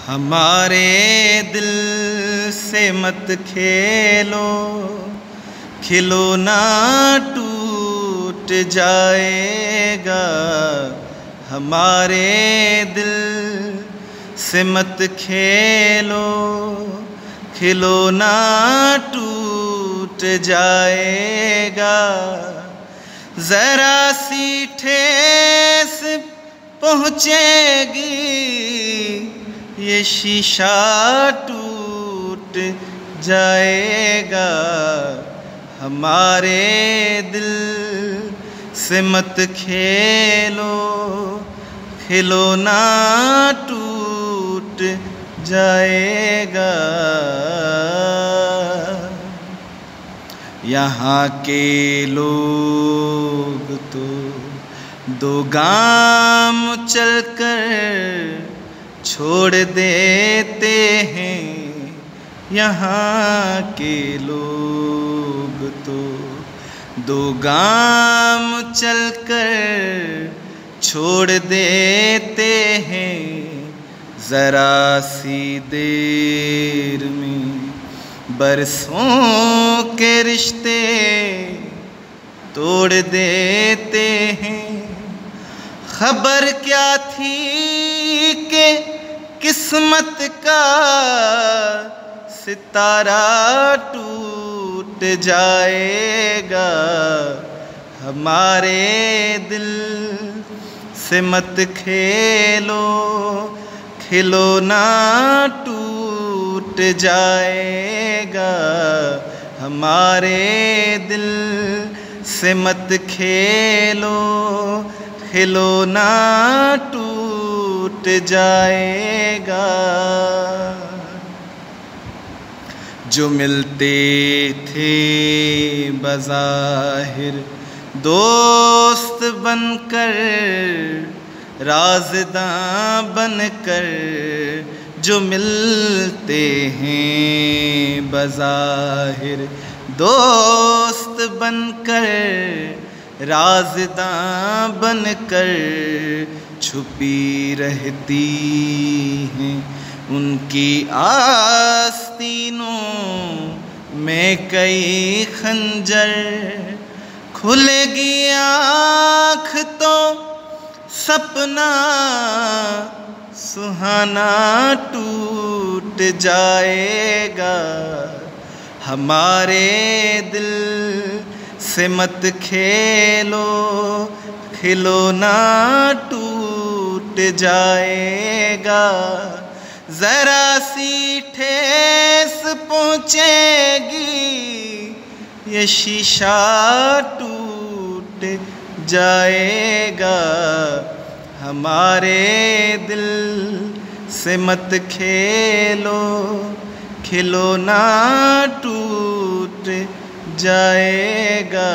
ہمارے دل سے مت کھیلو، کھلونا ٹوٹ جائے گا۔ ہمارے دل سے مت کھیلو، کھلونا ٹوٹ جائے گا۔ ذرا سی ٹھیس پہنچے گی، یہ شیشہ ٹوٹ جائے گا۔ ہمارے دل سے مت کھیلو، کھلونا ٹوٹ جائے گا۔ یہاں کے لوگ تو دو گام چل کر چھوڑ دیتے ہیں، یہاں کے لوگ تو دو گام چل کر چھوڑ دیتے ہیں۔ ذرا سی دیر میں برسوں کے رشتے توڑ دیتے ہیں۔ خبر کیا تھی کہ قسمت کا ستارہ ٹوٹ جائے گا۔ ہمارے دل سے مت کھیلو، کھلونا ٹوٹ جائے گا۔ ہمارے دل سے مت کھیلو، کھلونا ٹوٹ جائے گا۔ جو ملتے تھے بظاہر دوست بن کر، رازداں بن کر، جو ملتے ہیں بظاہر دوست بن کر، رازداں بن کر، چھپی رہتی ہیں ان کی آستینوں میں کئی خنجر۔ کھلے گی آنکھ تو سپنا سہانا ٹوٹ جائے گا۔ ہمارے دل سے مت کھیلو، کھلونا ٹوٹ جائے گا۔ ذرا سی ٹھیس پہنچے گی، یہ شیشہ ٹوٹ جائے گا۔ ہمارے دل سے مت کھیلو، کھلونا ٹوٹ جائے گا۔